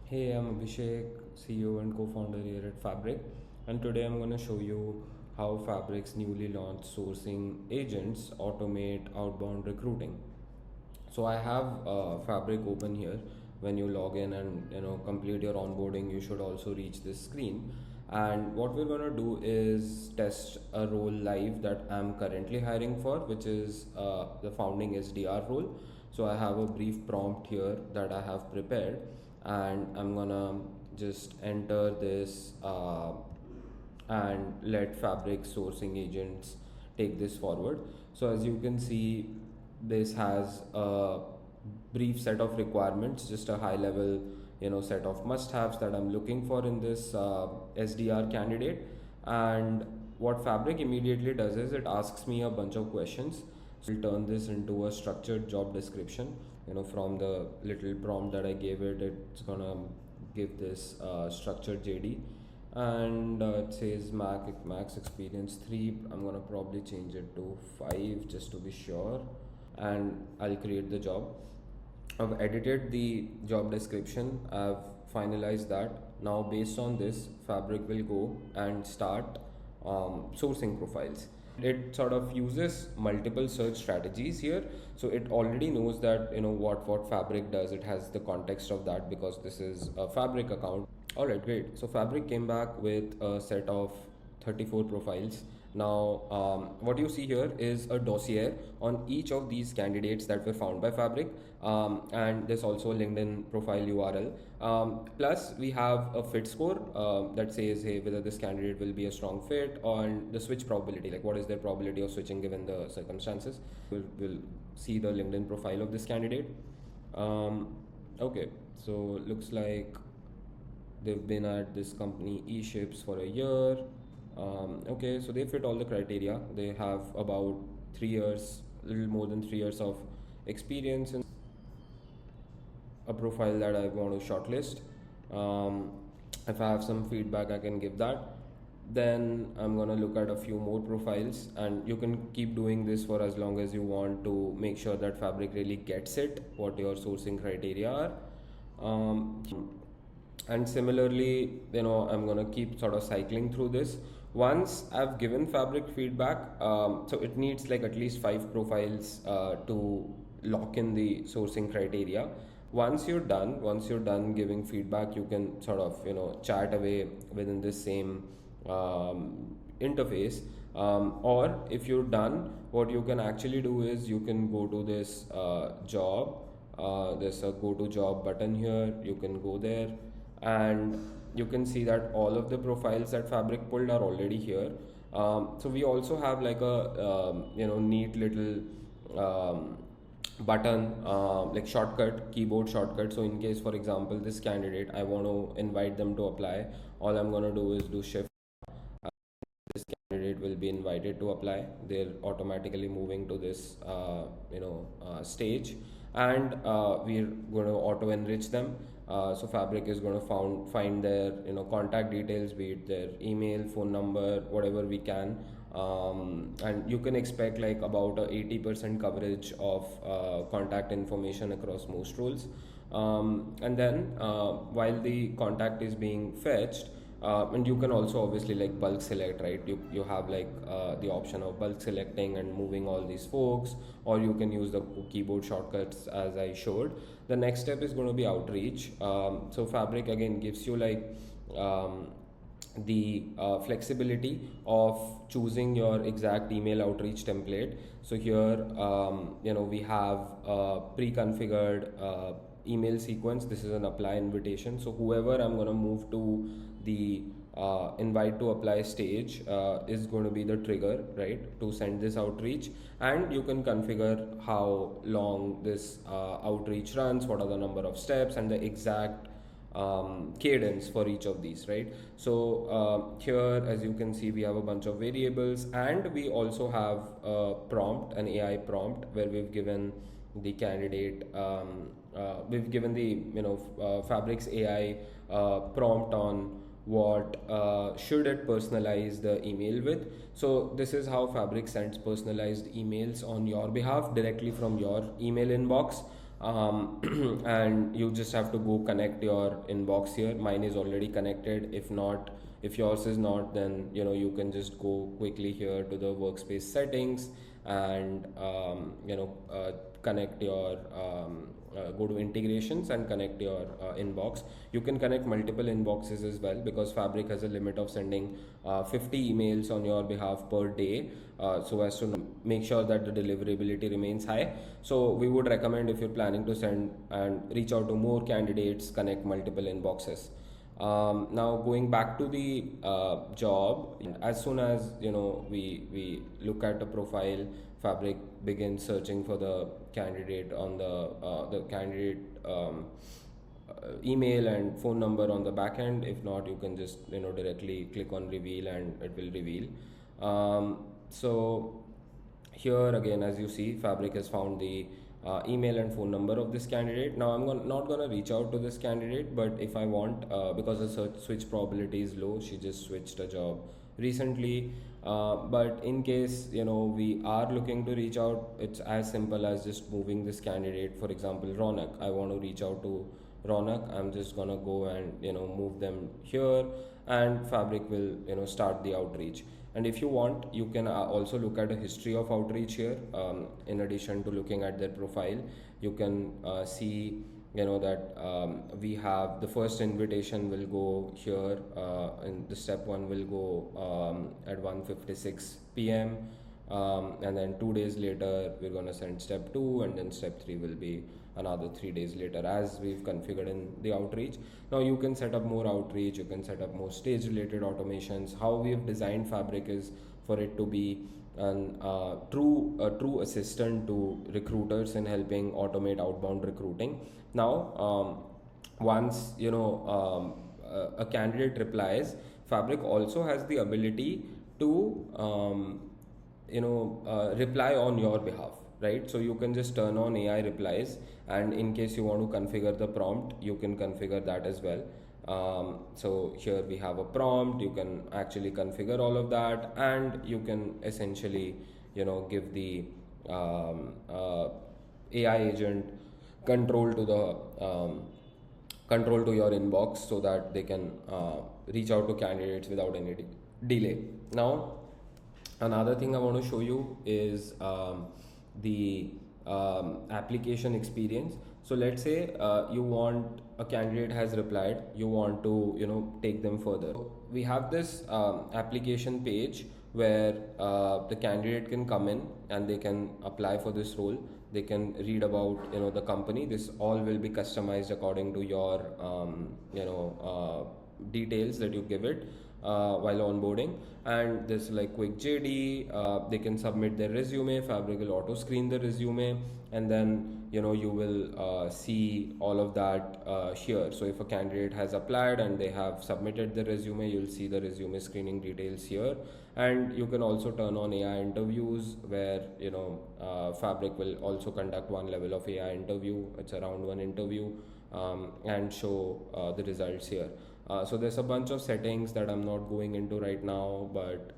Hey, I'm Abhishek, CEO and co-founder here at Fabric, and today I'm going to show you how Fabric's newly launched sourcing agents automate outbound recruiting. So I have Fabric open here. When you log in and complete your onboarding, you should also reach this screen. And what we're gonna do is test a role live that I'm currently hiring for, which is the founding SDR role. So I have a brief prompt here that I have prepared, and I'm gonna just enter this and let Fabric sourcing agents take this forward. So as you can see, this has a brief set of requirements, just a high level set of must haves that I'm looking for in this SDR candidate. And what Fabric immediately does is it asks me a bunch of questions. So we'll turn this into a structured job description. From the little prompt that I gave it, it's gonna give this structured JD. And it says max experience 3. I'm gonna probably change it to 5 just to be sure, and I'll create the job. I've edited the job description, I've finalized that. Now based on this, Fabric will go and start sourcing profiles. It sort of uses multiple search strategies here, so it already knows that what Fabric does. It has the context of that because this is a Fabric account. All right, great. So Fabric came back with a set of 34 profiles. Now, what you see here is a dossier on each of these candidates that were found by Fabric, and there's also a LinkedIn profile URL. Plus, we have a fit score that says, hey, whether this candidate will be a strong fit, and the switch probability, like what is their probability of switching given the circumstances. We'll see the LinkedIn profile of this candidate. Okay, so looks like they've been at this company eShips for a year. Okay, so they fit all the criteria. They have about 3 years, a little more than 3 years of experience in a profile that I want to shortlist. Um, if I have some feedback, I can give that. Then I'm gonna look at a few more profiles, and you can keep doing this for as long as you want to make sure that Fabric really gets it, what your sourcing criteria are. Um, and similarly, I'm gonna keep sort of cycling through this. Once I've given Fabric feedback, so it needs like at least 5 profiles to lock in the sourcing criteria. Once you're done giving feedback, you can sort of chat away within this same interface. Or if you're done, what you can actually do is you can go to this job. There's a go to job button here. You can go there, and you can see that all of the profiles that Fabric pulled are already here. So we also have like a neat little button, like shortcut, keyboard shortcut. So in case, for example, this candidate, I want to invite them to apply, all I'm going to do is do shift. This candidate will be invited to apply. They're automatically moving to this stage, and we're going to auto enrich them. So Fabric is going to find their contact details, be it their email, phone number, whatever we can. And you can expect like about a 80% coverage of contact information across most roles. And then while the contact is being fetched, and you can also obviously like bulk select, right? You have like the option of bulk selecting and moving all these folks, or you can use the keyboard shortcuts as I showed. The next step is going to be outreach. So Fabric again gives you like the flexibility of choosing your exact email outreach template. So here we have a pre-configured email sequence. This is an apply invitation, so whoever I'm going to move to the invite to apply stage is going to be the trigger, right, to send this outreach. And you can configure how long this outreach runs, what are the number of steps, and the exact cadence for each of these, right? So here, as you can see, we have a bunch of variables, and we also have a prompt, an AI prompt, where we've given the candidate we've given the Fabric's AI prompt on what should it personalize the email with. So this is how Fabric sends personalized emails on your behalf directly from your email inbox. and you just have to go connect your inbox here. Mine is already connected. If not, if yours is not, then you can just go quickly here to the workspace settings and connect your go to integrations and connect your inbox. You can connect multiple inboxes as well, because Fabric has a limit of sending 50 emails on your behalf per day, so as to make sure that the deliverability remains high. So we would recommend, if you're planning to send and reach out to more candidates, connect multiple inboxes. Now going back to the job, as soon as we look at a profile, Fabric begins searching for the candidate on the candidate email and phone number on the back end. If not, you can just directly click on reveal and it will reveal. So here again, as you see, Fabric has found the email and phone number of this candidate. Now I'm not gonna reach out to this candidate, but if I want, because the switch probability is low, she just switched a job recently. But in case we are looking to reach out, it's as simple as just moving this candidate. For example, Ronak, I want to reach out to Ronak. I'm just gonna go and move them here, and Fabric will start the outreach. And if you want, you can also look at a history of outreach here. In addition to looking at their profile, you can see that we have the first invitation will go here, and the step 1 will go at 1:56 p.m. And then 2 days later we're going to send step 2, and then step 3 will be another 3 days later, as we've configured in the outreach. Now you can set up more outreach, you can set up more stage related automations. How we have designed Fabric is for it to be a true assistant to recruiters in helping automate outbound recruiting. Now once a candidate replies, Fabric also has the ability to reply on your behalf, right? So you can just turn on AI replies, and in case you want to configure the prompt, you can configure that as well. So here we have a prompt. You can actually configure all of that, and you can essentially give the AI agent control to your inbox, so that they can reach out to candidates without any delay. Now another thing I want to show you is the application experience. So let's say you want a candidate has replied, you want to take them further. We have this application page where the candidate can come in and they can apply for this role. They can read about the company. This all will be customized according to your details that you give it while onboarding. And this like quick JD, they can submit their resume. Fabric will auto screen the resume, and then you will see all of that here. So if a candidate has applied and they have submitted the resume, you'll see the resume screening details here. And you can also turn on AI interviews, where Fabric will also conduct one level of AI interview. It's a round 1 interview, and show the results here. So there's a bunch of settings that I'm not going into right now, but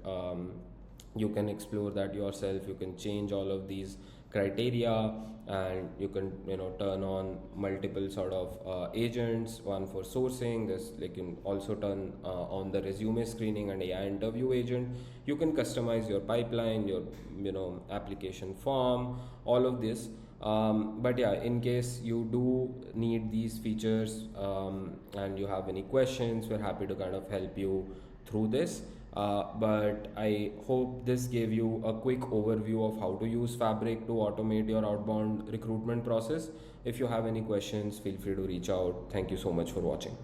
you can explore that yourself. You can change all of these criteria, and you can turn on multiple sort of agents, one for sourcing. This you can also turn on the resume screening and AI interview agent. You can customize your pipeline, your application form, all of this. But yeah, in case you do need these features and you have any questions, we're happy to kind of help you through this. But I hope this gave you a quick overview of how to use Fabric to automate your outbound recruitment process. If you have any questions, feel free to reach out. Thank you so much for watching.